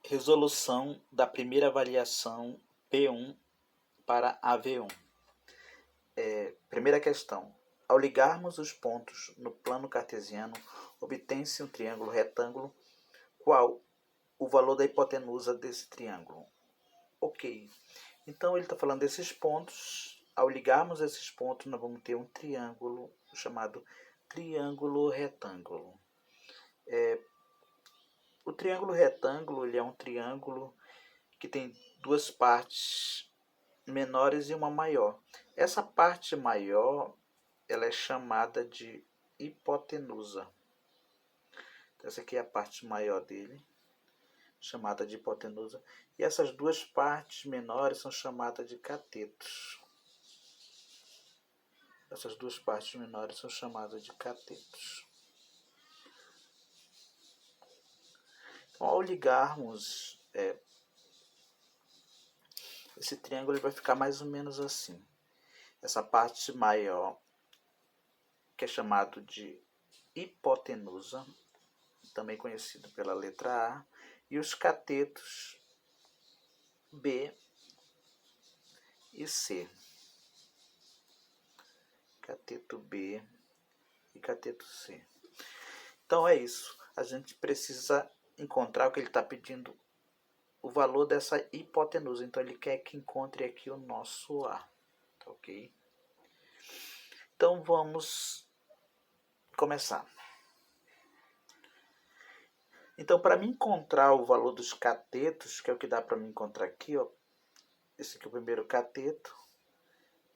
Resolução da primeira variação P1 para AV1. Primeira questão. Ao ligarmos os pontos no plano cartesiano, obtém-se um triângulo retângulo. Qual o valor da hipotenusa desse triângulo? Ok. Então ele está falando desses pontos. Ao ligarmos esses pontos, nós vamos ter um triângulo chamado triângulo retângulo. O triângulo retângulo ele é um triângulo que tem duas partes menores e uma maior. Essa parte maior ela é chamada de hipotenusa. Essa aqui é a parte maior dele, chamada de hipotenusa. E essas duas partes menores são chamadas de catetos. Essas duas partes menores são chamadas de catetos. Então, ao ligarmos esse triângulo, ele vai ficar mais ou menos assim. Essa parte maior, que é chamado de hipotenusa, também conhecido pela letra A, e os catetos B e C. Cateto B e cateto C. Então é isso. A gente precisa encontrar o que ele está pedindo, o valor dessa hipotenusa. Então ele quer que encontre aqui o nosso A. Tá ok? Então vamos começar. Então, para me encontrar o valor dos catetos, que é o que dá para me encontrar aqui, ó, esse aqui é o primeiro cateto,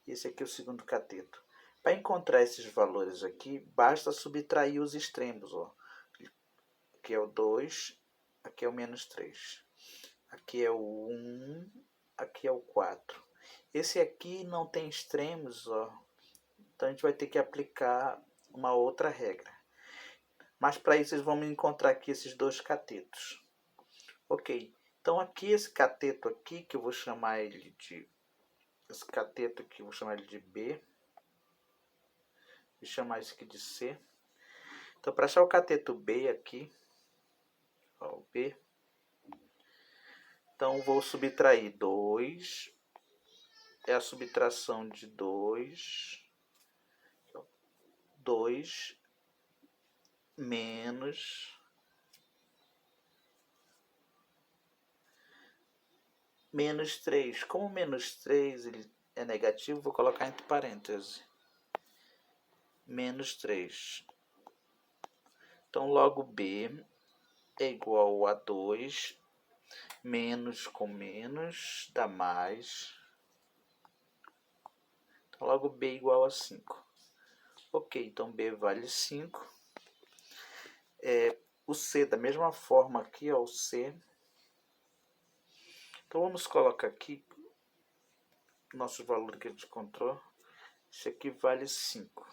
e esse aqui é o segundo cateto. Para encontrar esses valores aqui, basta subtrair os extremos. Ó. Aqui é o 2, aqui é o menos 3. Aqui é o 1, aqui é o 4. Esse aqui não tem extremos, ó, então a gente vai ter que aplicar uma outra regra. Mas para isso vamos encontrar aqui esses dois catetos. Ok, então aqui esse cateto aqui, que eu vou chamar ele de... Esse cateto aqui eu vou chamar ele de B. Vou chamar isso aqui de C. Então para achar o cateto B aqui, ó, o B, então vou subtrair 2. É a subtração de 2. 2 menos 3. Como menos 3 ele é negativo, vou colocar entre parênteses. Menos 3. Então, logo B é igual a 2. Menos com menos dá mais. Então, logo B é igual a 5. Ok, então B vale 5. O C, da mesma forma aqui, ó, o C. Então, vamos colocar aqui o nosso valor que a gente encontrou. Esse aqui vale 5.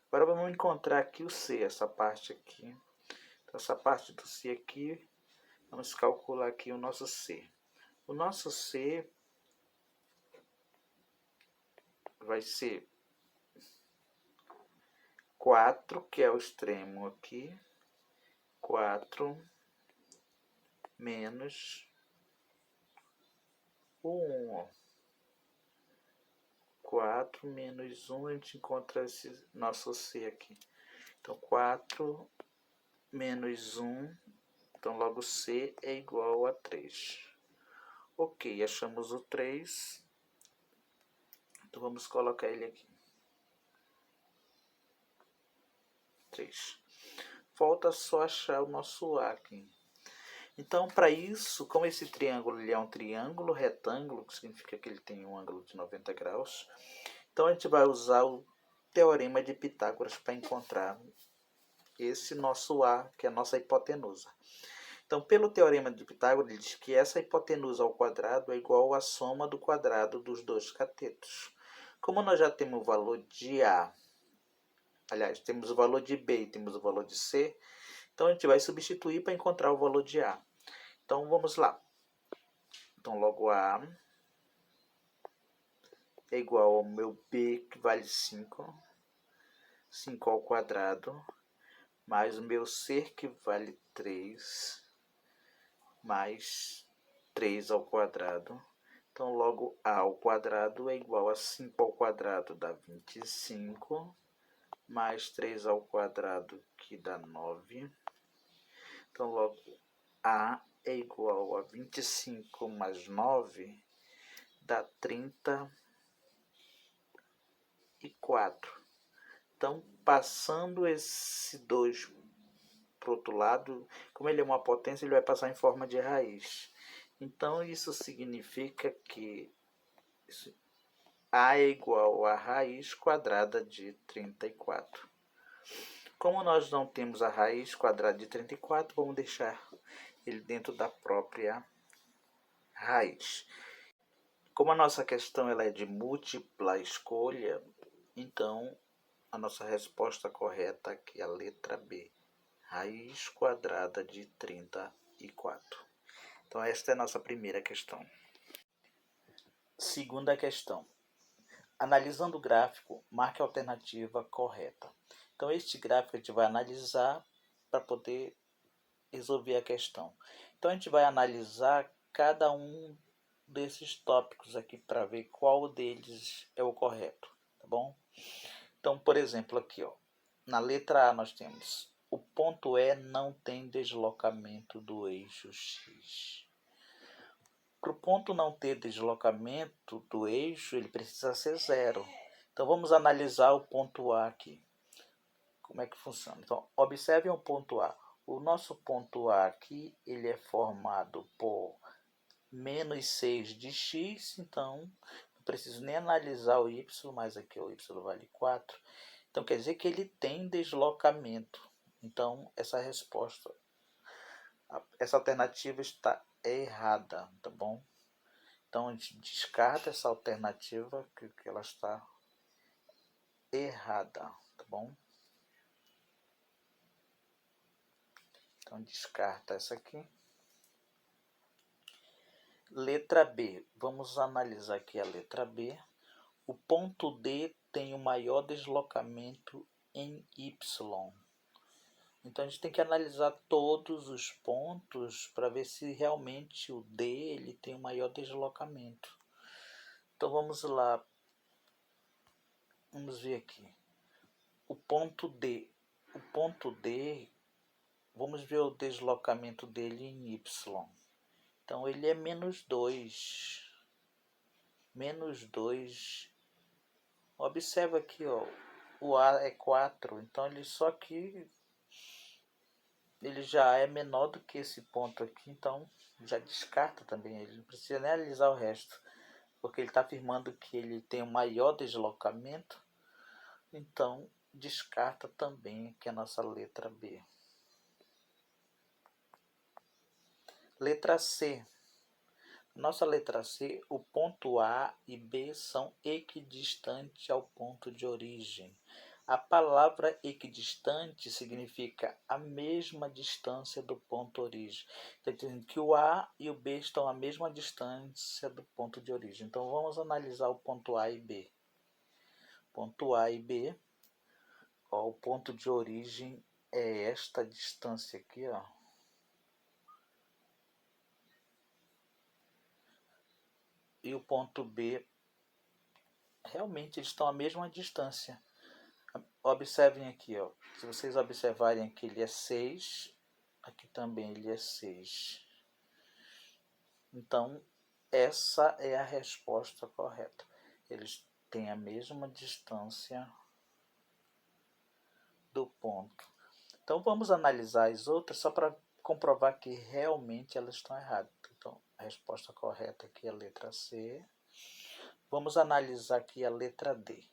Agora vamos encontrar aqui o C, essa parte aqui. Então, essa parte do C aqui, vamos calcular aqui o nosso C. O nosso C vai ser 4, que é o extremo aqui. 4 menos o 1. Ó. 4 menos 1, a gente encontra esse nosso C aqui. Então, 4 menos 1, então logo C é igual a 3. Ok, achamos o 3. Então, vamos colocar ele aqui. 3. Falta só achar o nosso A aqui. Então, para isso, como esse triângulo ele é um triângulo retângulo, que significa que ele tem um ângulo de 90 graus, então a gente vai usar o teorema de Pitágoras para encontrar esse nosso A, que é a nossa hipotenusa. Então, pelo teorema de Pitágoras, ele diz que essa hipotenusa ao quadrado é igual à soma do quadrado dos dois catetos. Como nós já temos o valor de A, aliás, temos o valor de B e temos o valor de C, então a gente vai substituir para encontrar o valor de A. Então vamos lá. Então logo A é igual ao meu B, que vale 5. 5 ao quadrado, mais o meu ser que vale 3, mais 3 ao quadrado. Então, logo a ao quadrado é igual a 5 ao quadrado, dá 25, mais 3 ao quadrado, que dá 9. Então, logo a é igual a 25 mais 9, dá 34. Então, passando esse 2 para o outro lado, como ele é uma potência, ele vai passar em forma de raiz. Então, isso significa que a é igual a raiz quadrada de 34. Como nós não temos a raiz quadrada de 34, vamos deixar ele dentro da própria raiz. Como a nossa questão ela é de múltipla escolha, então a nossa resposta correta aqui é a letra B, raiz quadrada de 34. Então esta é a nossa primeira questão. Segunda questão. Analisando o gráfico, marque a alternativa correta. Então este gráfico a gente vai analisar para poder resolver a questão. Então a gente vai analisar cada um desses tópicos aqui para ver qual deles é o correto, tá bom? Então, por exemplo, aqui, ó, na letra A nós temos o ponto E não tem deslocamento do eixo X. Para o ponto não ter deslocamento do eixo, ele precisa ser zero. Então vamos analisar o ponto A aqui. Como é que funciona? Então, observem o ponto A. O nosso ponto A aqui, ele é formado por menos 6 de x, então não preciso nem analisar o y, mas aqui o y vale 4. Então quer dizer que ele tem deslocamento. Então essa resposta, essa alternativa está errada, tá bom? Então a gente descarta essa alternativa, que ela está errada, tá bom? Então descarta essa aqui. Letra B, vamos analisar aqui a letra B. O ponto D tem o maior deslocamento em Y. Então a gente tem que analisar todos os pontos para ver se realmente o D ele tem o maior deslocamento. Então vamos lá, vamos ver aqui. O ponto D, vamos ver o deslocamento dele em Y. Então ele é menos 2. Menos 2. Observa aqui, ó, o A é 4, então ele só que ele já é menor do que esse ponto aqui, então já descarta também, ele não precisa nem analisar o resto, porque ele está afirmando que ele tem o maior deslocamento, então descarta também aqui a nossa letra B. Letra C. Nossa letra C, o ponto A e B são equidistantes ao ponto de origem. A palavra equidistante significa a mesma distância do ponto origem. Está dizendo que o A e o B estão à mesma distância do ponto de origem. Então vamos analisar o ponto A e B. Ponto A e B, ó, o ponto de origem é esta distância aqui, ó. E o ponto B, realmente eles estão à mesma distância. Observem aqui, ó. Se vocês observarem aqui, ele é 6. Aqui também ele é 6. Então, essa é a resposta correta. Eles têm a mesma distância do ponto. Então, vamos analisar as outras só para comprovar que realmente elas estão erradas. Então, a resposta correta aqui é a letra C. Vamos analisar aqui a letra D.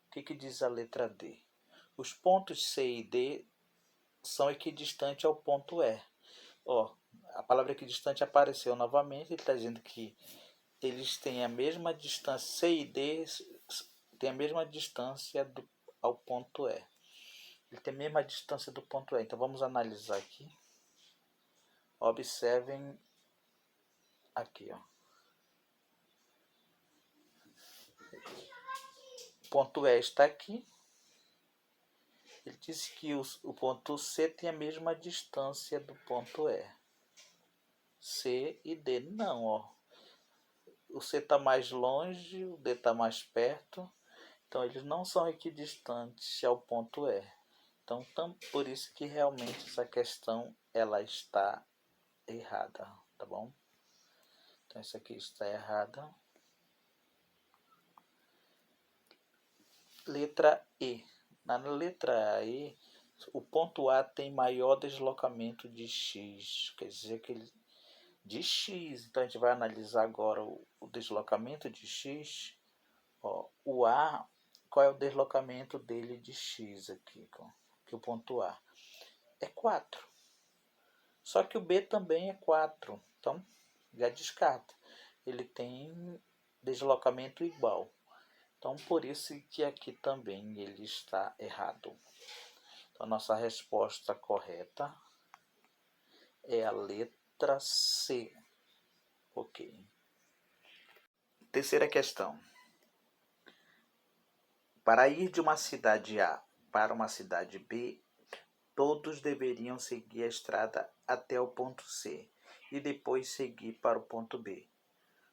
O que diz a letra D? Os pontos C e D são equidistantes ao ponto E. Ó, a palavra equidistante apareceu novamente, ele está dizendo que eles têm a mesma distância, C e D têm a mesma distância ao ponto E. Ele tem a mesma distância do ponto E. Então vamos analisar aqui. Observem aqui, ó. O ponto E está aqui. Ele disse que o ponto C tem a mesma distância do ponto E. C e D. Não, ó. O C está mais longe, o D está mais perto. Então eles não são equidistantes ao ponto E. Então por isso que realmente essa questão ela está errada, tá bom? Então essa aqui está errada. Letra E. Na letra E, o ponto A tem maior deslocamento de x. Quer dizer que ele de x. Então a gente vai analisar agora o deslocamento de x. Ó, o A, qual é o deslocamento dele de x aqui? Que o ponto A é 4. Só que o B também é 4. Então já descarta. Ele tem deslocamento igual. Então por isso que aqui também ele está errado. Então a nossa resposta correta é a letra C. Ok. Terceira questão. Para ir de uma cidade A para uma cidade B, todos deveriam seguir a estrada até o ponto C e depois seguir para o ponto B,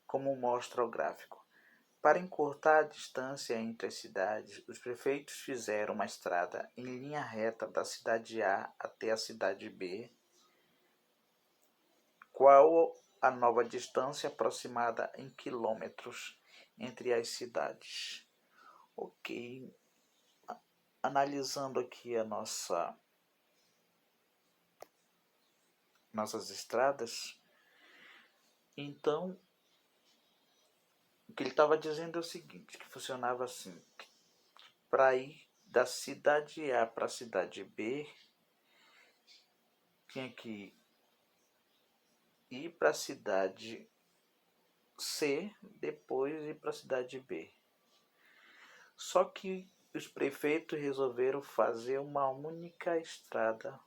como mostra o gráfico. Para encurtar a distância entre as cidades, os prefeitos fizeram uma estrada em linha reta da cidade A até a cidade B. Qual a nova distância aproximada em quilômetros entre as cidades? Ok. Analisando aqui nossas estradas, então o que ele estava dizendo é o seguinte, que funcionava assim: para ir da cidade A para a cidade B, tinha que ir para a cidade C, depois ir para a cidade B. Só que os prefeitos resolveram fazer uma única estrada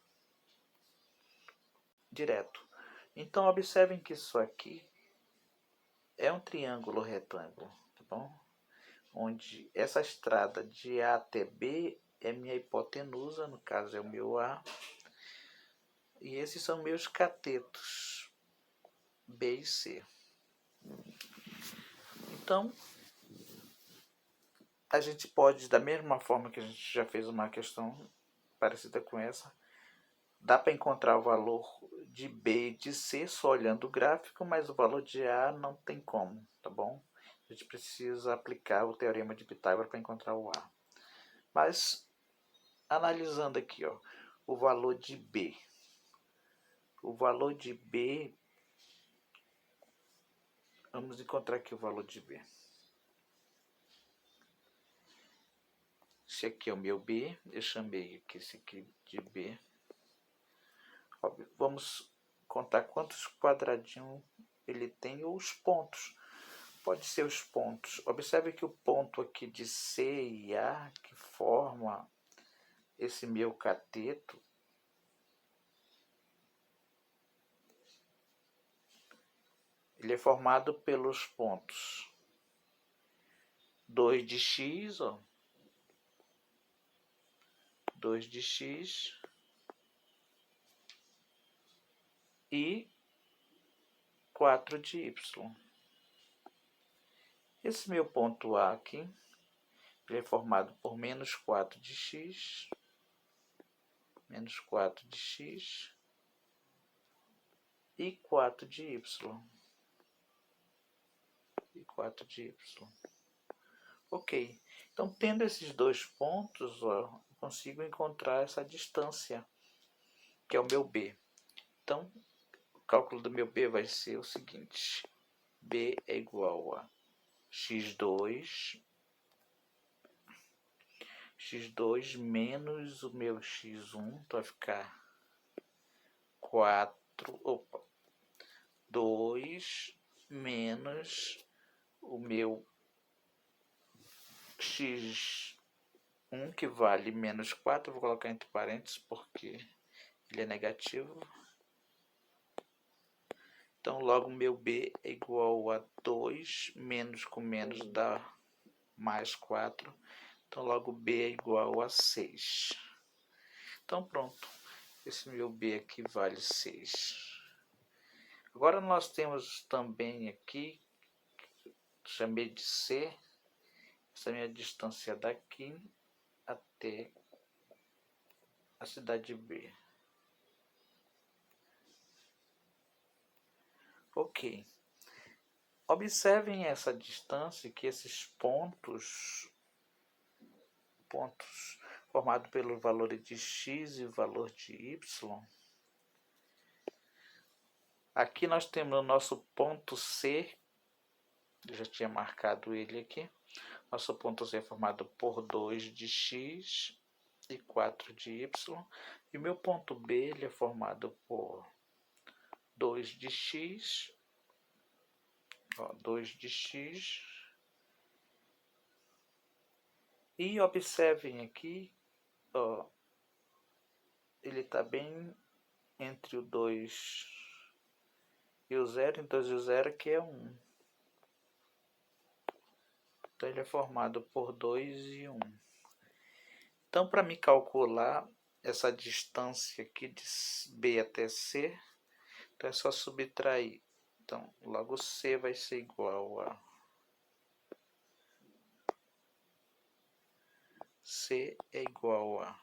direto. Então observem que isso aqui é um triângulo retângulo, tá bom? Onde essa estrada de A até B é minha hipotenusa, no caso é o meu A, e esses são meus catetos, B e C. Então, a gente pode, da mesma forma que a gente já fez uma questão parecida com essa, dá para encontrar o valor de B e de C só olhando o gráfico, mas o valor de A não tem como, tá bom? A gente precisa aplicar o teorema de Pitágoras para encontrar o A. Mas, analisando aqui, ó, o valor de B. O valor de B, vamos encontrar aqui o valor de B. Esse aqui é o meu B, eu chamei aqui esse aqui de B. Vamos contar quantos quadradinhos ele tem ou os pontos. Pode ser os pontos. Observe que o ponto aqui de C e A, que forma esse meu cateto, ele é formado pelos pontos 2 de x, ó, 2 de x e 4 de y. Esse meu ponto A aqui, ele é formado por menos 4 de x, menos 4 de x e 4 de y. E 4 de y. Ok. Então, tendo esses dois pontos, ó, eu consigo encontrar essa distância, que é o meu B. Então, o cálculo do meu B vai ser o seguinte. B é igual a x2 menos o meu x1, então vai ficar 2 menos o meu x1, que vale menos 4, vou colocar entre parênteses porque ele é negativo. Então, logo meu B é igual a 2, menos com menos dá mais 4. Então, logo B é igual a 6. Então pronto, esse meu B aqui vale 6. Agora nós temos também aqui, chamei de C, essa minha distância daqui até a cidade B. Ok. Observem essa distância, que esses pontos formados pelo valor de x e o valor de y. Aqui nós temos o nosso ponto C, eu já tinha marcado ele aqui. Nosso ponto C é formado por 2 de x e 4 de y. E o meu ponto B ele é formado por 2 de x, 2 de x. E observem aqui, ó, ele está bem entre o 2 e o 0, então o 0 que é 1. Então ele é formado por 2 e 1. Então para me calcular essa distância aqui de B até C, então é só subtrair. Então logo C vai ser igual a C é igual a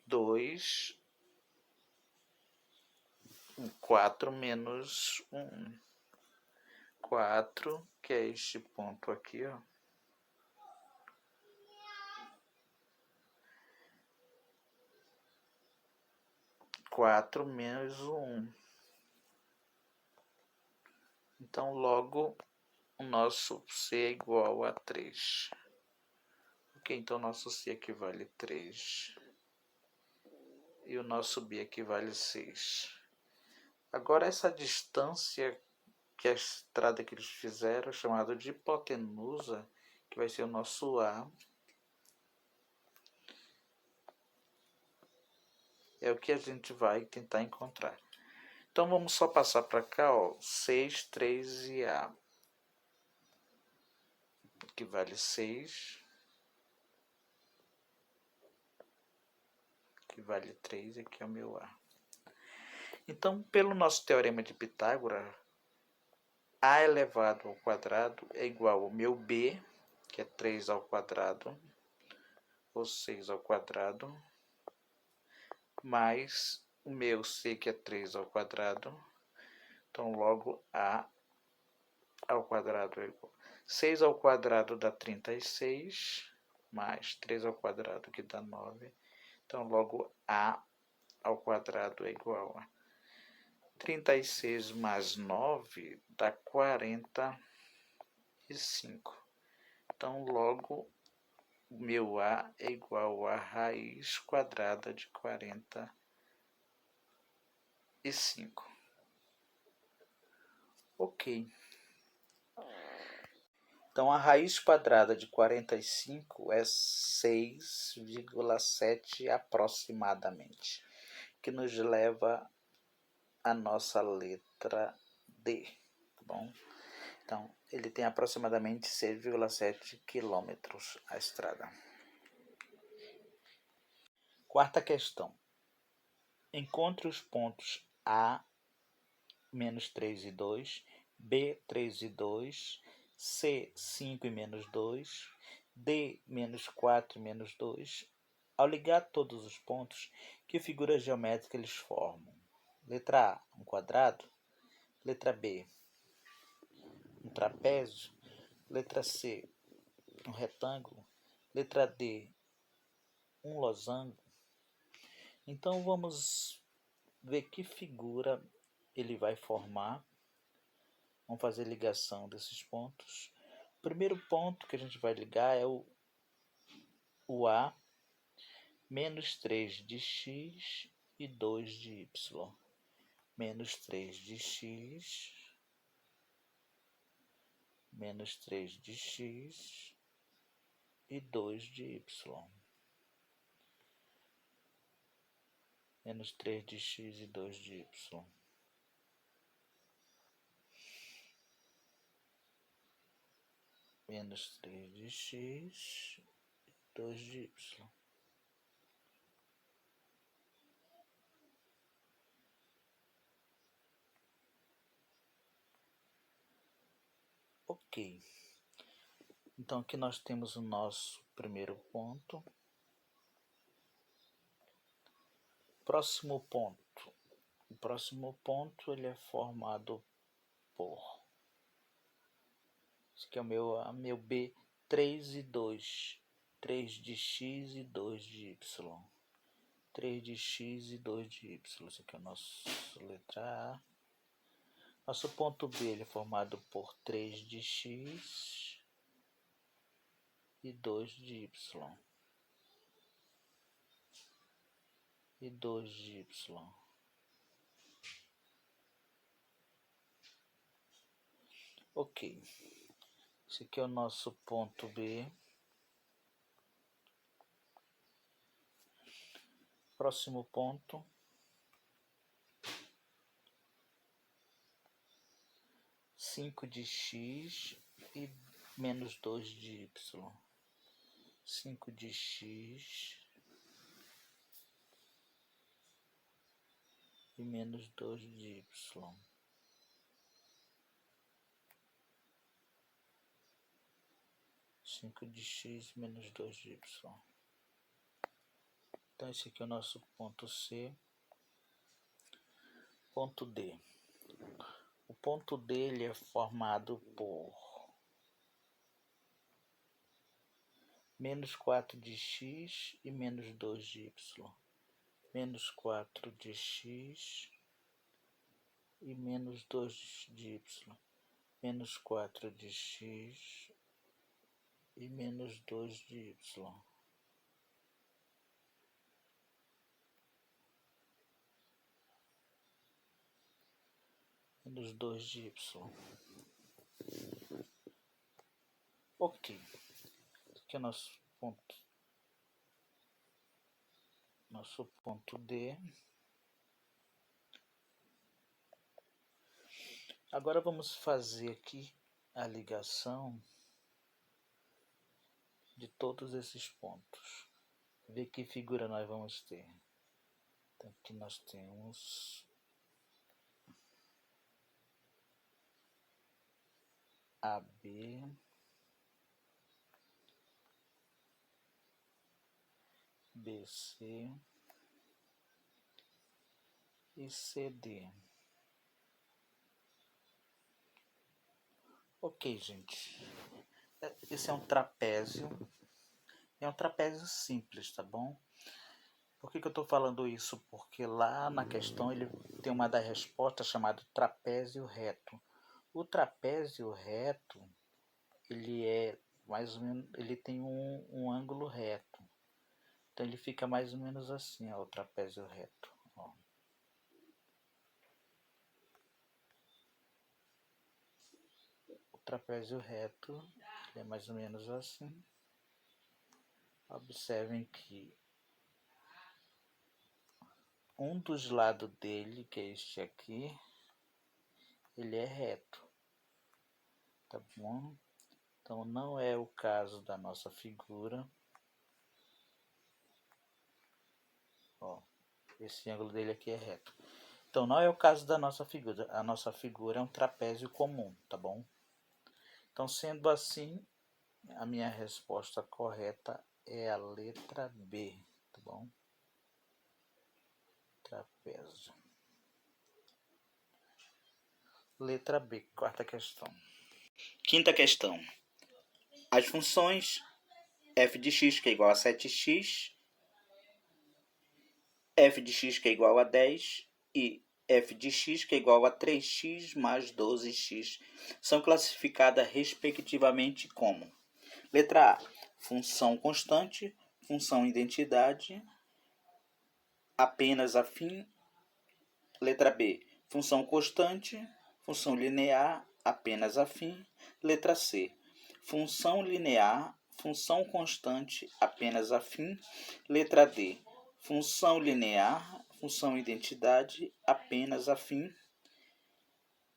2, 4 menos 1. 4, que é este ponto aqui, ó. 4 menos 1. Então, logo, o nosso C é igual a 3. Ok, então nosso C equivale a 3. E o nosso B equivale a 6. Agora, essa distância que a estrada que eles fizeram, chamada de hipotenusa, que vai ser o nosso A, é o que a gente vai tentar encontrar. Então vamos só passar para cá, ó, 6, 3 e A, que vale 6, que vale 3, aqui é o meu A. Então, pelo nosso teorema de Pitágoras, A elevado ao quadrado é igual ao meu B, que é 3 ao quadrado, ou 6 ao quadrado, mais o meu C, que é 3 ao quadrado. Então, logo, A ao quadrado é igual. 6 ao quadrado dá 36, mais 3 ao quadrado, que dá 9. Então, logo, A ao quadrado é igual a 36 mais 9 dá 45. Então, logo, o meu A é igual a raiz quadrada de 45. Ok. Então, a raiz quadrada de 45 é 6,7 aproximadamente, que nos leva à nossa letra D, tá bom? Então, ele tem aproximadamente 6,7 quilômetros a estrada. Quarta questão. Encontre os pontos A, menos 3 e 2, B, 3 e 2, C, 5 e menos 2, D, menos 4 e menos 2. Ao ligar todos os pontos, que figura geométrica eles formam? Letra A, um quadrado. Letra B, um trapézio. Letra C, um retângulo. Letra D, um losango. Então vamos ver que figura ele vai formar. Vamos fazer ligação desses pontos. O primeiro ponto que a gente vai ligar é o A, menos 3 de x e 2 de y. Menos 3 de x, menos 3 de x e 2 de y. Menos 3 de x e 2 de y. Menos 3 de x e 2 de y. Ok. Então aqui nós temos o nosso primeiro ponto. Próximo ponto. O próximo ponto ele é formado por... Esse aqui é o meu B, 3 e 2. 3 de x e 2 de y. 3 de x e 2 de y. Esse aqui é a nossa letra A. Nosso ponto B ele é formado por 3 de x e 2 de y. E 2 de y. Ok. Esse aqui é o nosso ponto B. Próximo ponto. 5 de x e menos 2 de y. 5 de x e menos 2 de y. Cinco de x menos 2 de y. Então esse aqui é o nosso ponto C. Ponto D. O ponto D ele é formado por menos 4 de x e menos 2 de y. Menos 4 de x e menos 2 de y. Menos 4 de x e menos 2 de y. Menos 2 de y. Ok. Esse aqui é nosso ponto D. Agora vamos fazer aqui a ligação de todos esses pontos. Ver que figura nós vamos ter. Então aqui nós temos AB, BC e CD. Ok, gente. Esse é um trapézio. É um trapézio simples, tá bom? Por que eu estou falando isso? Porque lá na questão ele tem uma das respostas chamada trapézio reto. O trapézio reto, ele é mais ou menos, ele tem um ângulo reto. Então ele fica mais ou menos assim, ó, o trapézio reto. Ó. O trapézio reto, ele é mais ou menos assim. Observem que um dos lados dele, que é este aqui, ele é reto, tá bom? Então não é o caso da nossa figura. Ó, esse ângulo dele aqui é reto. Então não é o caso da nossa figura. A nossa figura é um trapézio comum, tá bom? Então sendo assim, a minha resposta correta é a letra B, tá bom? Trapézio. Letra B, quarta questão. Quinta questão. As funções f de x que é igual a 7x, f de x que é igual a 10 e f de x que é igual a 3x mais 12x são classificadas respectivamente como: letra A, função constante, função identidade, apenas afim. Letra B, função constante, função linear, apenas afim. Letra C, função linear, função constante, apenas afim. Letra D, função linear, função identidade, apenas afim.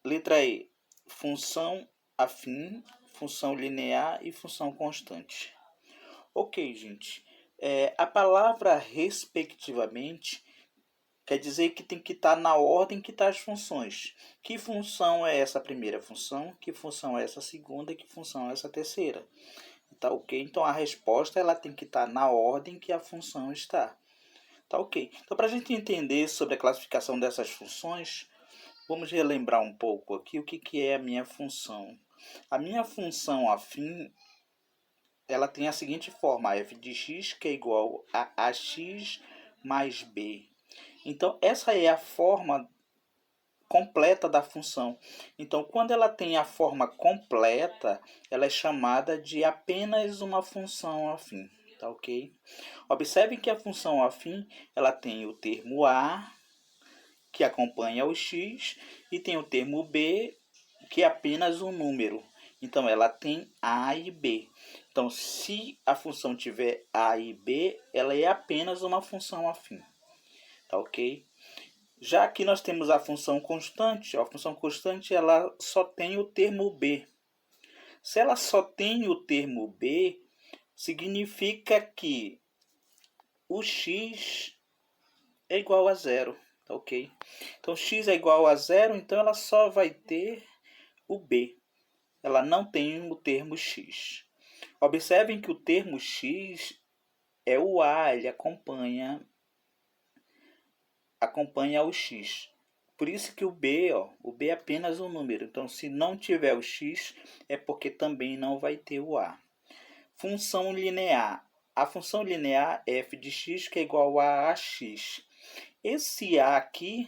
Letra E, função afim, função linear e função constante. Ok, gente. A palavra respectivamente Quer dizer que tem que estar na ordem que está as funções. Que função é essa primeira função? Que função é essa segunda? E que função é essa terceira? Tá ok? Então a resposta ela tem que estar na ordem que a função está. Tá ok? Então para a gente entender sobre a classificação dessas funções, vamos relembrar um pouco aqui o que é a minha função. A minha função afim, ela tem a seguinte forma, f de x que é igual a ax mais b. Então essa é a forma completa da função. Então quando ela tem a forma completa, ela é chamada de apenas uma função afim. Tá ok? Observe que a função afim ela tem o termo a, que acompanha o x, e tem o termo b, que é apenas um número. Então ela tem a e b. Então se a função tiver a e b, ela é apenas uma função afim. Tá ok? Já aqui nós temos a função constante. A função constante ela só tem o termo b. Se ela só tem o termo b, significa que o x é igual a zero. Tá ok? Então x é igual a zero, então ela só vai ter o b. Ela não tem o termo x. Observem que o termo x é o a, ele acompanha o x. Por isso que o b é apenas um número. Então, se não tiver o x, é porque também não vai ter o a. Função linear. A função linear é f de x que é igual a ax. Esse a aqui,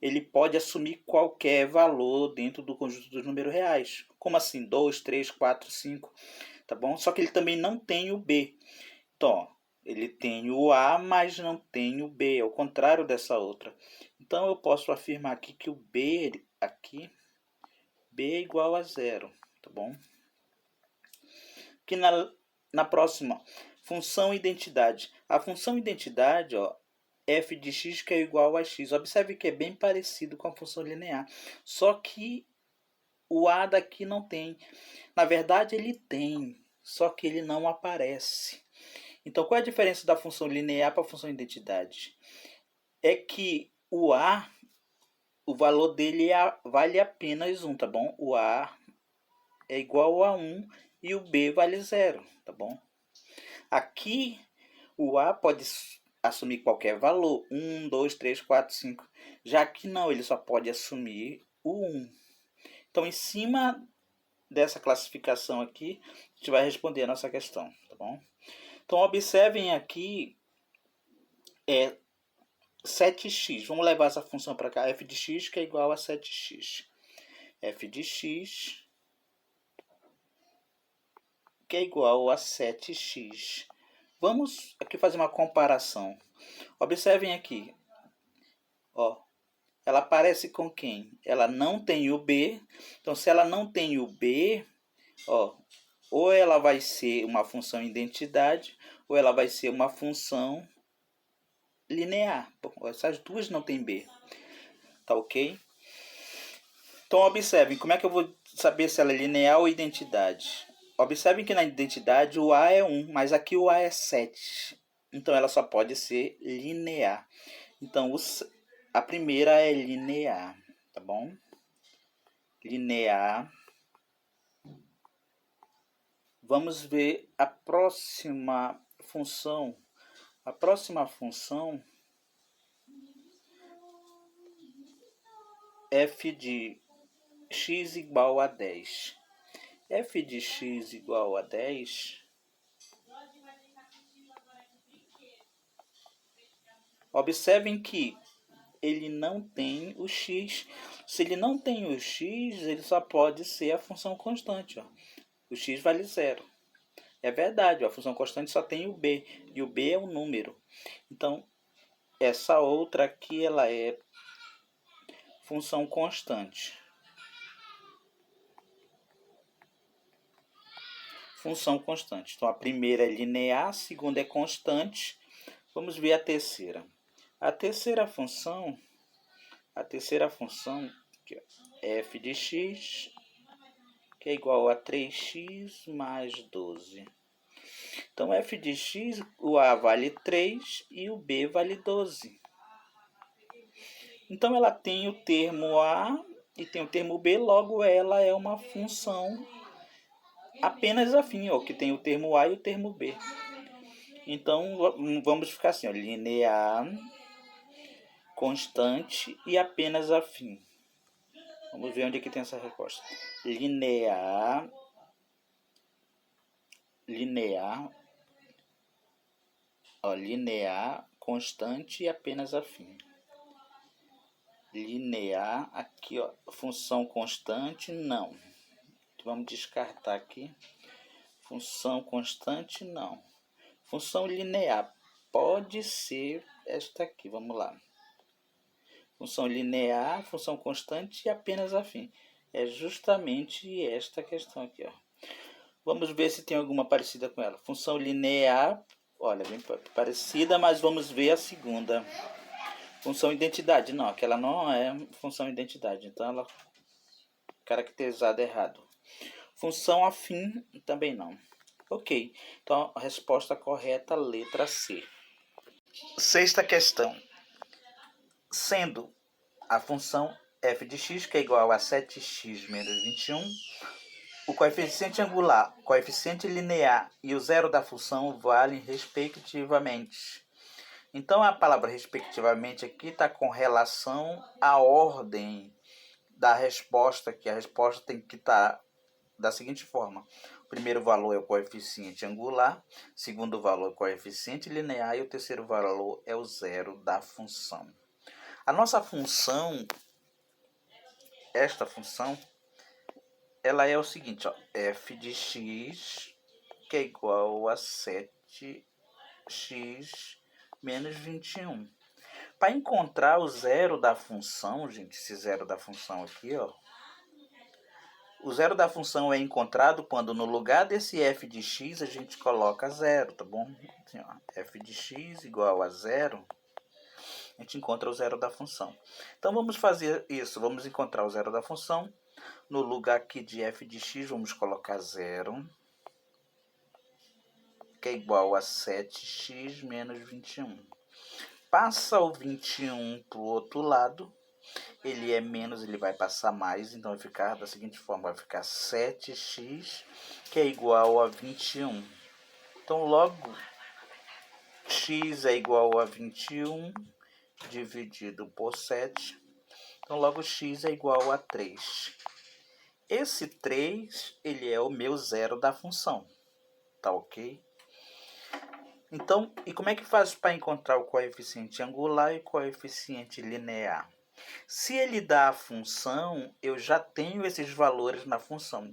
ele pode assumir qualquer valor dentro do conjunto dos números reais. Como assim? 2, 3, 4, 5. Tá bom? Só que ele também não tem o b. Então, ele tem o a, mas não tem o b. Ao contrário dessa outra. Então, eu posso afirmar aqui que o b é igual a zero. Tá bom? Aqui na próxima, função identidade. A função identidade, f de x que é igual a x. Observe que é bem parecido com a função linear. Só que o a daqui não tem. Na verdade, ele tem, só que ele não aparece. Então, qual é a diferença da função linear para a função identidade? É que o a, o valor dele vale apenas 1, tá bom? O a é igual a 1 e o b vale 0, tá bom? Aqui, o a pode assumir qualquer valor, 1, 2, 3, 4, 5. Já que não, ele só pode assumir o 1. Então, em cima dessa classificação aqui, a gente vai responder a nossa questão, tá bom? Então, observem aqui 7x. Vamos levar essa função para cá, f de x que é igual a 7x. f de x que é igual a 7x. Vamos aqui fazer uma comparação. Observem aqui. Ela parece com quem? Ela não tem o b. Então, se ela não tem o b, ou ela vai ser uma função identidade, ou ela vai ser uma função linear. Essas duas não tem b. Tá ok? Então, observem. Como é que eu vou saber se ela é linear ou identidade? Observem que na identidade o a é 1, mas aqui o a é 7. Então, ela só pode ser linear. Então, a primeira é linear, tá bom? Linear. Vamos ver a próxima função. A próxima função, f de x igual a 10. f de x igual a 10. Observem que ele não tem o x. Se ele não tem o x, ele só pode ser a função constante. O x vale 0. É verdade, a função constante só tem o b. E o b é um número. Então, essa outra aqui ela é função constante. Função constante. Então, a primeira é linear, a segunda é constante. Vamos ver a terceira. A terceira função que é f de x, que é igual a 3x mais 12. Então, f de x, o a vale 3 e o b vale 12. Então, ela tem o termo a e tem o termo b, logo ela é uma função apenas afim, ó, que tem o termo a e o termo b. Então, vamos ficar assim, ó, linear, constante e apenas afim. Vamos ver onde é que tem essa resposta. Linear, constante e apenas afim. Linear, aqui, ó, função constante, não. Vamos descartar aqui. Função constante, não. Função linear, pode ser esta aqui, vamos lá. Função linear, função constante e apenas afim. É justamente esta questão aqui, ó. Vamos ver se tem alguma parecida com ela. Função linear, olha, bem parecida, mas vamos ver a segunda. Função identidade, não, aquela não é função identidade, então ela caracterizada errado. Função afim, também não. Ok, então a resposta correta, letra C. Sexta questão. Sendo a função f de x, que é igual a 7x menos 21, o coeficiente angular, o coeficiente linear e o zero da função valem respectivamente. Então, a palavra respectivamente aqui está com relação à ordem da resposta, que a resposta tem que estar da seguinte forma. O primeiro valor é o coeficiente angular, o segundo valor é o coeficiente linear e o terceiro valor é o zero da função. A nossa função, esta função, ela é o seguinte, ó, f de x, que é igual a 7x menos 21. Para encontrar o zero da função, gente, esse zero da função aqui, ó, o zero da função é encontrado quando no lugar desse f de x a gente coloca zero, tá bom? Assim, ó, f de x igual a zero, a gente encontra o zero da função. Então vamos fazer isso, vamos encontrar o zero da função. No lugar aqui de f de x vamos colocar zero, que é igual a 7x menos 21. Passa o 21 para o outro lado, ele é menos, ele vai passar mais, então vai ficar da seguinte forma, vai ficar 7x, que é igual a 21. Então, logo, x é igual a 21 dividido por 7. Então, logo, x é igual a 3. Esse 3, ele é o meu zero da função, tá ok? Então, e como é que faz para encontrar o coeficiente angular e o coeficiente linear? Se ele dá a função, eu já tenho esses valores na função.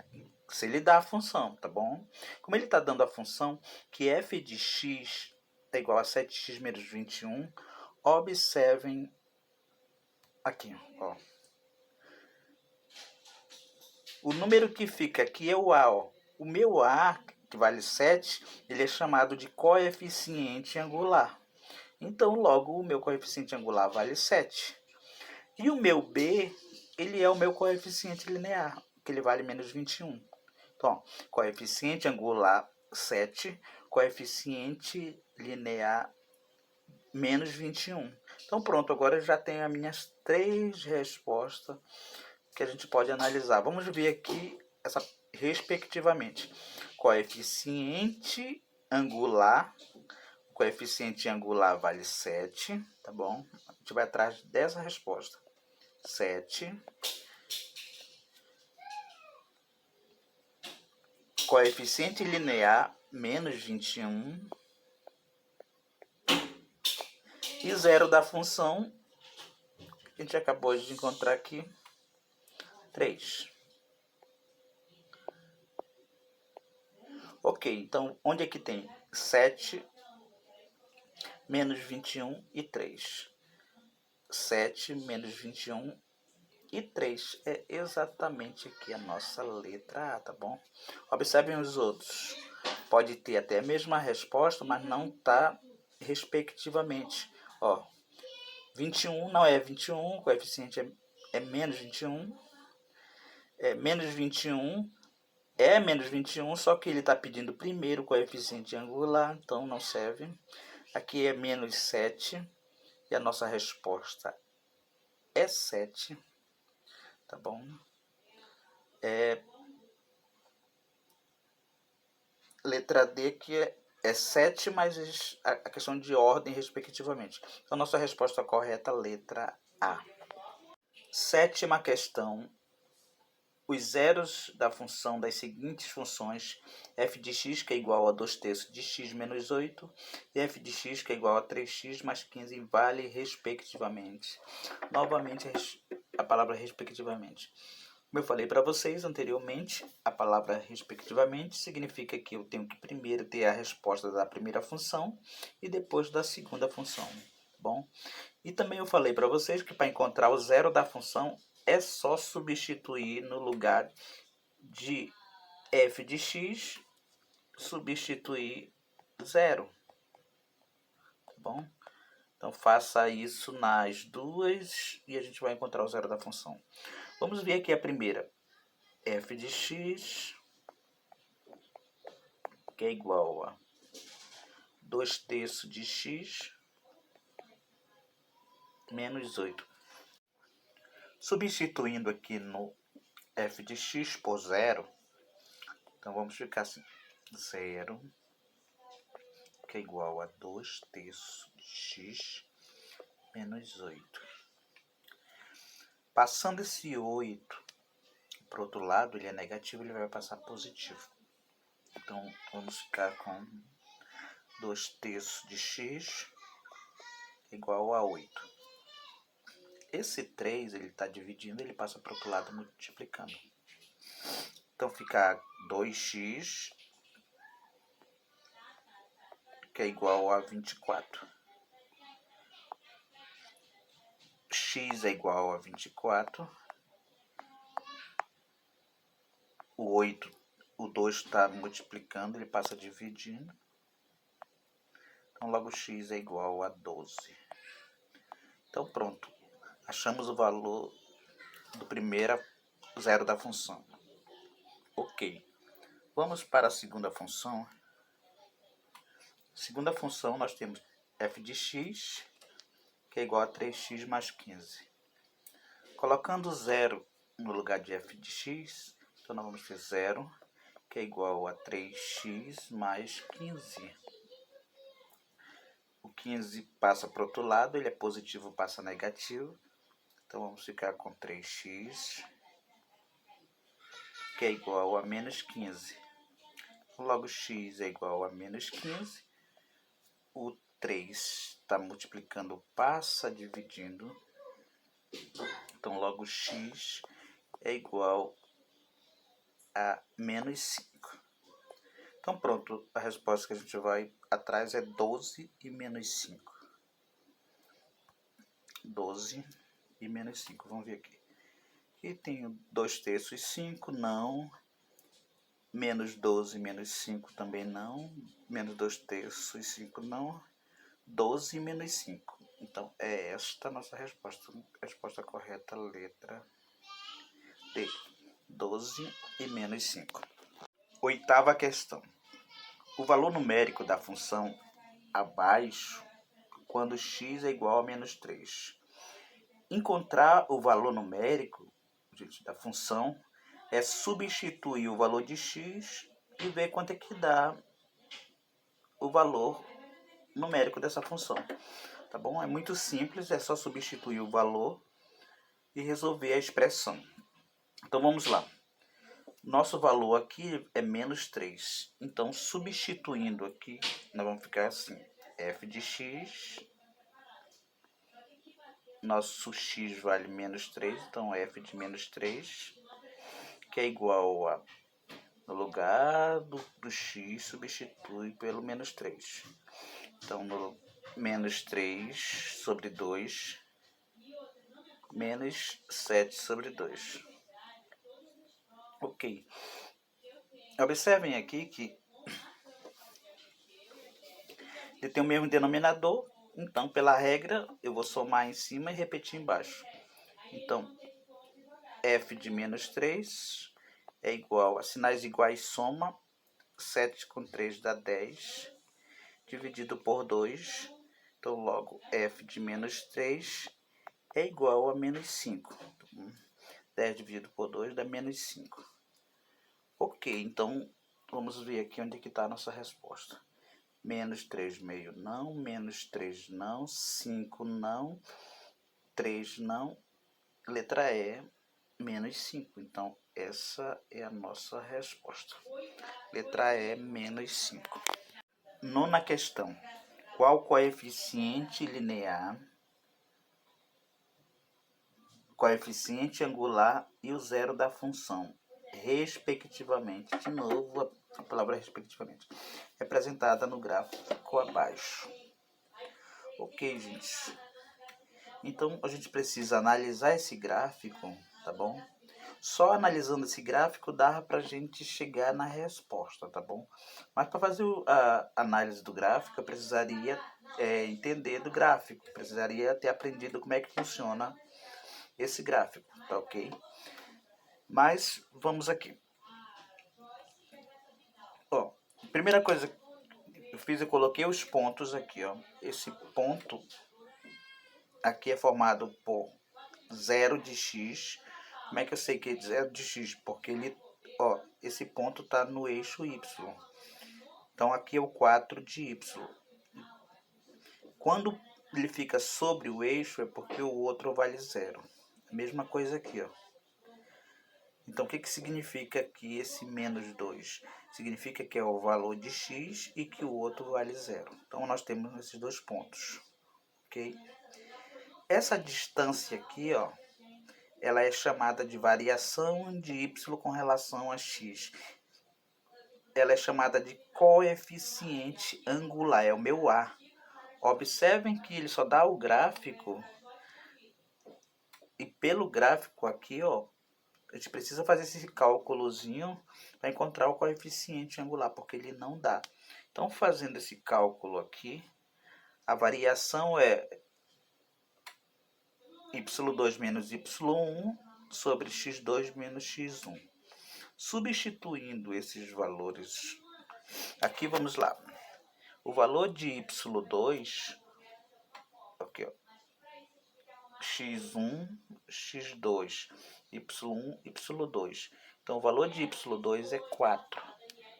Se ele dá a função, tá bom? Como ele está dando a função que f de x é igual a 7x menos 21, observem aqui, ó. O número que fica aqui é o a, ó. O meu a, que vale 7, ele é chamado de coeficiente angular. Então, logo, o meu coeficiente angular vale 7. E o meu b, ele é o meu coeficiente linear, que ele vale menos 21. Então, coeficiente angular 7, coeficiente linear menos 21. Então, pronto, agora eu já tenho as minhas 3 respostas que a gente pode analisar. Vamos ver aqui essa respectivamente. Coeficiente angular vale 7, tá bom? A gente vai atrás dessa resposta. 7. Coeficiente linear, menos 21. E zero da função, a gente acabou de encontrar aqui, 3. Ok, então, onde é que tem 7, menos 21 e 3? 7, menos 21 e 3. É exatamente aqui a nossa letra A, tá bom? Observem os outros. Pode ter até a mesma resposta, mas não tá respectivamente. Ó, 21 não é 21, o coeficiente é menos 21. Menos 21 É menos 21, só que ele está pedindo primeiro o coeficiente angular, então não serve. Aqui é menos 7 e a nossa resposta é 7, tá bom? Letra D, que é 7, mas a questão de ordem, respectivamente. Então, nossa resposta correta, letra A. Sétima questão. Os zeros da função das seguintes funções f de x, que é igual a 2/3 de x menos 8, e f de x, que é igual a 3x mais 15, vale respectivamente. Novamente, a palavra respectivamente. Como eu falei para vocês anteriormente, a palavra respectivamente significa que eu tenho que primeiro ter a resposta da primeira função e depois da segunda função. Bom? E também eu falei para vocês que para encontrar o zero da função é só substituir no lugar de f de x, substituir zero. Tá bom? Então faça isso nas duas e a gente vai encontrar o zero da função. Vamos ver aqui a primeira. F de x, que é igual a 2/3 de x menos 8. Substituindo aqui no f de x por zero, então vamos ficar assim, 0, que é igual a 2/3 de x menos 8. Passando esse 8 para o outro lado, ele é negativo, ele vai passar positivo. Então, vamos ficar com 2/3 de x igual a 8. Esse 3, ele está dividindo, ele passa para o outro lado multiplicando. Então, fica 2x, que é igual a 24. X é igual a 24. O 8, o 2 está multiplicando, ele passa dividindo. Então, logo x é igual a 12. Então, pronto. Achamos o valor do primeiro zero da função. Ok. Vamos para a segunda função. Segunda função, nós temos f de x, que é igual a 3x mais 15. Colocando zero no lugar de f de x, então nós vamos ter 0, que é igual a 3x mais 15. O 15 passa para o outro lado, ele é positivo, passa negativo. Então vamos ficar com 3x, que é igual a menos 15. Logo x é igual a menos 15. O 3 está multiplicando, passa dividindo. Então logo x é igual a menos 5. Então pronto, a resposta que a gente vai atrás é 12 e menos 5. 12 e menos 5, vamos ver aqui. Aqui tem 2/3 e 5, não. Menos 12 menos 5 também não. Menos 2/3 e 5 não. 12 menos 5. Então é esta a nossa resposta. Resposta correta, letra D. 12 e menos 5. Oitava questão. O valor numérico da função abaixo quando x é igual a menos 3. Encontrar o valor numérico da função é substituir o valor de x e ver quanto é que dá o valor numérico dessa função. Tá bom? É muito simples, é só substituir o valor e resolver a expressão. Então vamos lá. Nosso valor aqui é menos 3. Então, substituindo aqui, nós vamos ficar assim. F de x. Nosso x vale menos 3, então f de menos 3, que é igual a, no lugar do x, substitui pelo menos 3. Então, no menos 3 sobre 2, menos 7 sobre 2. Ok. Observem aqui que ele tem o mesmo denominador, então, pela regra, eu vou somar em cima e repetir embaixo. Então, f de menos 3 é igual a sinais iguais soma, 7 com 3 dá 10, dividido por 2, então logo f de menos 3 é igual a menos 5. 10 dividido por 2 dá menos 5. Ok, então vamos ver aqui onde que está a nossa resposta. Menos 3 meio não, menos 3 não, 5 não, 3 não, letra E, menos 5. Então, essa é a nossa resposta. Letra E, menos 5. Nona questão. Qual coeficiente linear, coeficiente angular e o zero da função, respectivamente, de novo a palavra respectivamente, representada no gráfico abaixo? Ok, gente. Então, a gente precisa analisar esse gráfico, tá bom? Só analisando esse gráfico dá para a gente chegar na resposta, tá bom? Mas para fazer a análise do gráfico, eu precisaria entender do gráfico, precisaria ter aprendido como é que funciona esse gráfico, tá ok? Mas vamos aqui. Ó, primeira coisa que eu fiz, eu coloquei os pontos aqui, ó. Esse ponto aqui é formado por 0 de x. Como é que eu sei que é 0 de x? Porque ele, ó, esse ponto está no eixo y. Então aqui é o 4 de y. Quando ele fica sobre o eixo é porque o outro vale 0. A mesma coisa aqui, ó. Então o que que significa aqui esse menos 2? Significa que é o valor de x e que o outro vale 0. Então nós temos esses dois pontos, ok? Essa distância aqui, ó, ela é chamada de variação de y com relação a x. Ela é chamada de coeficiente angular, é o meu A. Observem que ele só dá o gráfico, e pelo gráfico aqui, ó, a gente precisa fazer esse cálculozinho para encontrar o coeficiente angular, porque ele não dá. Então, fazendo esse cálculo aqui, a variação é y2 menos y1 sobre x2 menos x1. Substituindo esses valores, aqui vamos lá. O valor de y2, aqui, ó, x1, x2, y1, y2. Então, o valor de y2 é 4.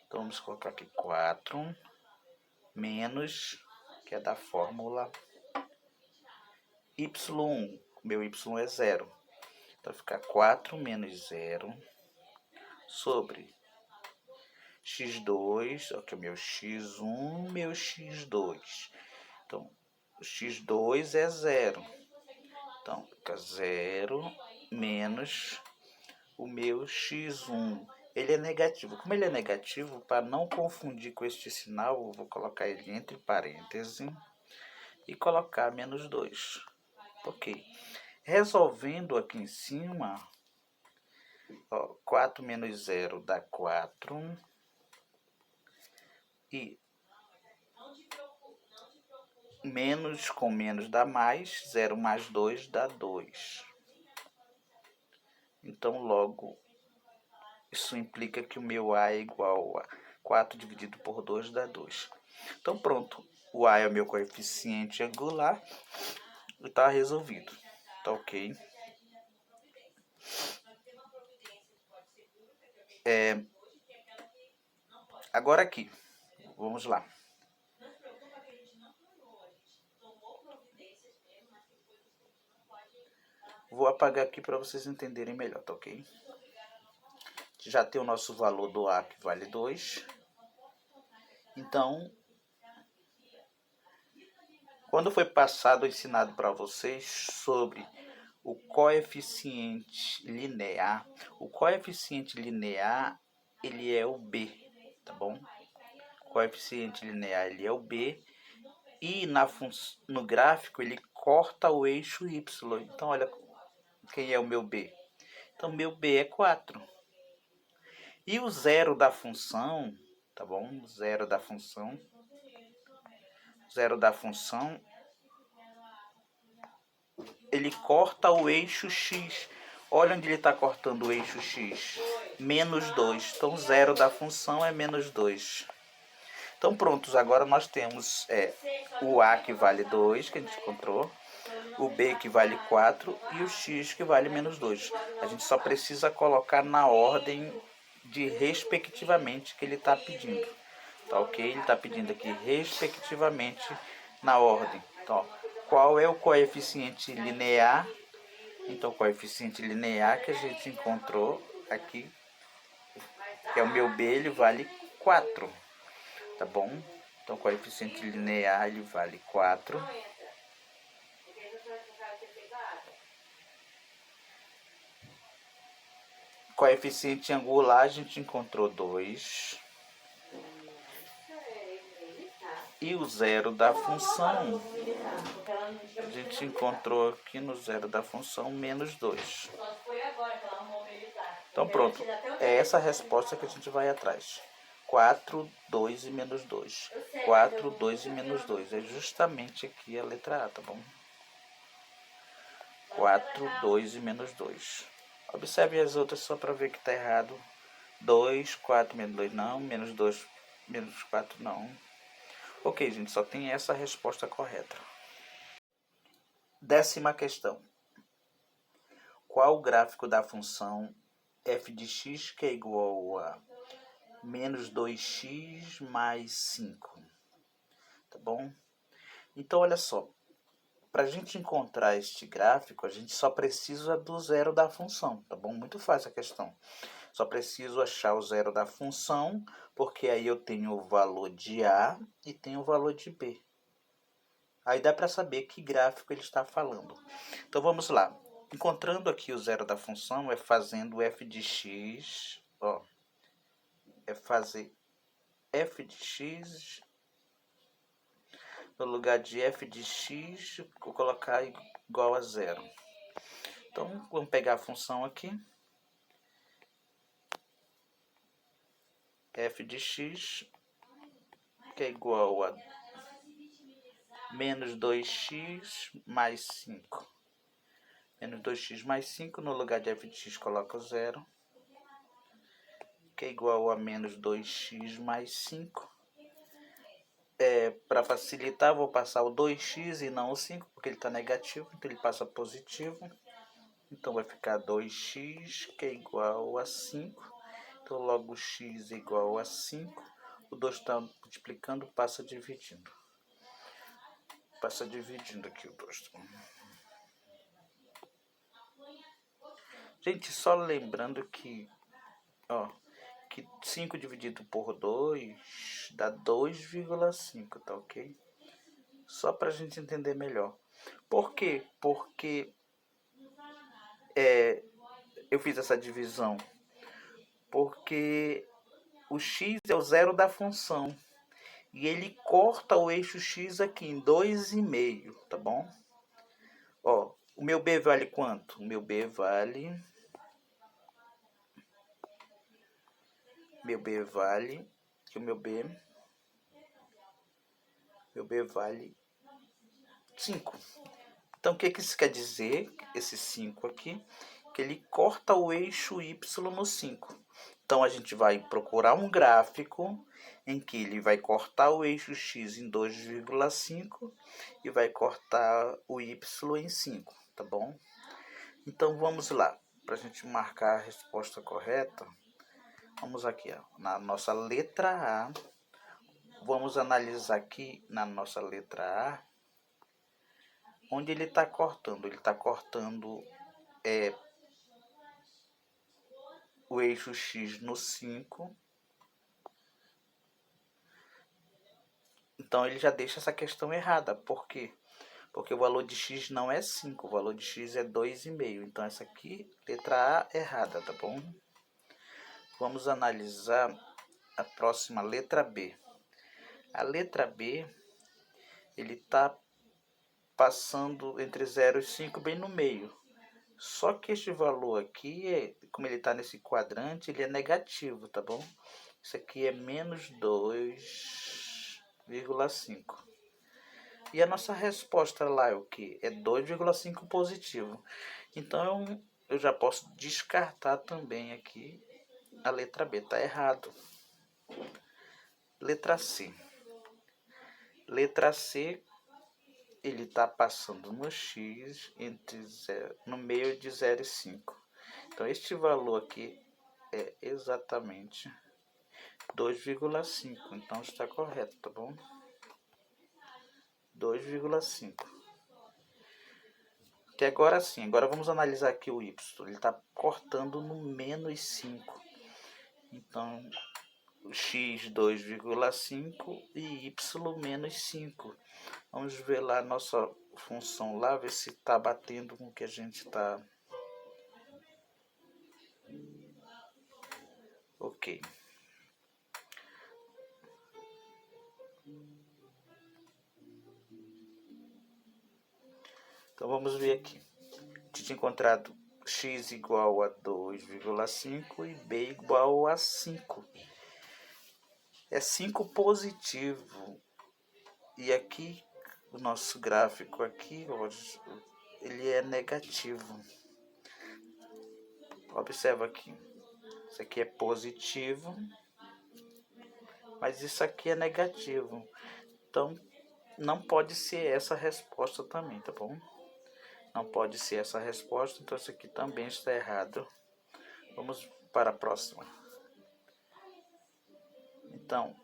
Então, vamos colocar aqui 4 menos, que é da fórmula, y1. Meu y é 0. Então, fica 4 menos 0 sobre x2, aqui é meu x1, meu x2. Então, o x2 é 0. Então, fica 0 menos o meu x1. Ele é negativo. Como ele é negativo, para não confundir com este sinal, eu vou colocar ele entre parênteses e colocar menos 2. Ok. Resolvendo aqui em cima, ó, 4 menos 0 dá 4. E menos com menos dá mais, 0 mais 2 dá 2. Então, logo, isso implica que o meu A é igual a 4 dividido por 2 dá 2. Então, pronto. O A é o meu coeficiente angular e está resolvido. Tá ok? Agora aqui. Vamos lá. Vou apagar aqui para vocês entenderem melhor, tá ok? Já tem o nosso valor do A, que vale 2. Então, quando foi passado, ensinado para vocês sobre o coeficiente linear, ele é o B, tá bom? O coeficiente linear, ele é o B, e no gráfico ele corta o eixo Y. Então, olha quem é o meu B. Então, meu B é 4. E o zero da função, tá bom? Zero da função, ele corta o eixo X. Olha onde ele está cortando o eixo X. menos 2. Então, zero da função é menos 2. Então, prontos, agora nós temos o A que vale 2, que a gente encontrou, o B que vale 4 e o X que vale menos 2. A gente só precisa colocar na ordem de respectivamente que ele está pedindo. Tá ok? Ele está pedindo aqui respectivamente na ordem. Então, qual é o coeficiente linear? Então, o coeficiente linear que a gente encontrou aqui, que é o meu B, ele vale 4. Tá bom? Então, o coeficiente linear ele vale 4. Coeficiente angular a gente encontrou 2. E o zero da função, a gente encontrou aqui no zero da função menos 2. Então pronto, é essa a resposta que a gente vai atrás. 4, 2 e menos 2. 4, 2 e menos 2. É justamente aqui a letra A, tá bom? 4, 2 e menos 2. Observe as outras só para ver que está errado. 2, 4, menos 2 não. Menos 2, menos 4 não. Ok, gente, só tem essa resposta correta. 10ª questão. Qual o gráfico da função f de x que é igual a menos 2x mais 5? Tá bom? Então, olha só. Para a gente encontrar este gráfico, a gente só precisa do zero da função, tá bom? Muito fácil a questão. Só preciso achar o zero da função, porque aí eu tenho o valor de A e tenho o valor de B. Aí dá para saber que gráfico ele está falando. Então vamos lá. Encontrando aqui o zero da função, é fazendo f de x, ó, é fazer f de x, no lugar de f de x, vou colocar igual a zero. Então vamos pegar a função aqui, f de x, que é igual a menos 2x mais 5. Menos 2x mais 5, no lugar de f de x coloca o zero, que é igual a menos 2x mais 5. Para facilitar, vou passar o 2x e não o 5, porque ele está negativo, então ele passa positivo. Então vai ficar 2x, que é igual a 5. Então logo x é igual a 5. O 2 está multiplicando, passa dividindo. Passa dividindo aqui o 2. Gente, só lembrando que, que 5 dividido por 2 dá 2,5, tá ok? Só para a gente entender melhor. Por quê? Porque eu fiz essa divisão. Porque o x é o zero da função. E ele corta o eixo x aqui em 2,5, tá bom? Ó, o meu b vale quanto? O meu b vale... que o meu b vale 5. Então, o que isso quer dizer? Esse 5 aqui, que ele corta o eixo y no 5. Então, a gente vai procurar um gráfico em que ele vai cortar o eixo x em 2,5 e vai cortar o y em 5, tá bom? Então, vamos lá. Para a gente marcar a resposta correta, vamos aqui, ó, na nossa letra A. Vamos analisar aqui na nossa letra A onde ele está cortando. Ele está cortando o eixo x no 5. Então ele já deixa essa questão errada. Por quê? Porque o valor de x não é 5, o valor de x é 2,5. Então essa aqui, letra A, errada, tá bom? Vamos analisar a próxima, letra B. A letra B, ele está passando entre 0 e 5 bem no meio. Só que este valor aqui, como ele está nesse quadrante, ele é negativo, tá bom? Isso aqui é menos 2,5. E a nossa resposta lá é o que? É 2,5 positivo. Então eu já posso descartar também aqui a letra B está errado. Letra C. Letra C, ele está passando no x no meio de 0 e 5. Então, este valor aqui é exatamente 2,5. Então, está correto, tá bom? 2,5. Que agora sim, agora vamos analisar aqui o y. Ele está cortando no menos 5. Então, x 2,5 e y menos 5. Vamos ver lá a nossa função lá, ver se está batendo com o que a gente está. Ok. Então vamos ver aqui. A gente tinha encontrado x igual a 2,5 e b igual a 5. É 5 positivo. E aqui, o nosso gráfico aqui, ele é negativo. Observa aqui. Isso aqui é positivo, mas isso aqui é negativo. Então, não pode ser essa resposta também, tá bom? Não pode ser essa resposta, então isso aqui também está errado. Vamos para a próxima. Então,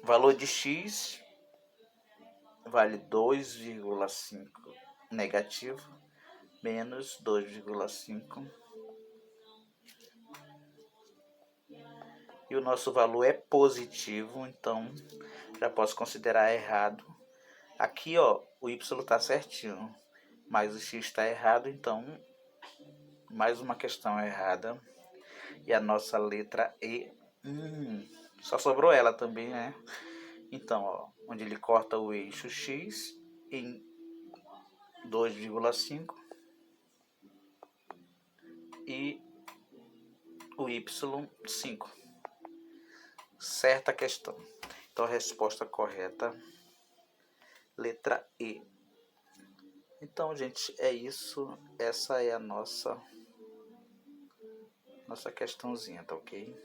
valor de x vale 2,5 negativo menos 2,5. E o nosso valor é positivo, então já posso considerar errado. Aqui, ó, o y está certinho, mas o x está errado, então mais uma questão errada. E a nossa letra E, só sobrou ela também, né? Então, ó, onde ele corta o eixo x em 2,5 e o y 5. Certa questão. Então, a resposta correta, letra E. Então, gente, é isso. Essa é a nossa questãozinha, tá ok?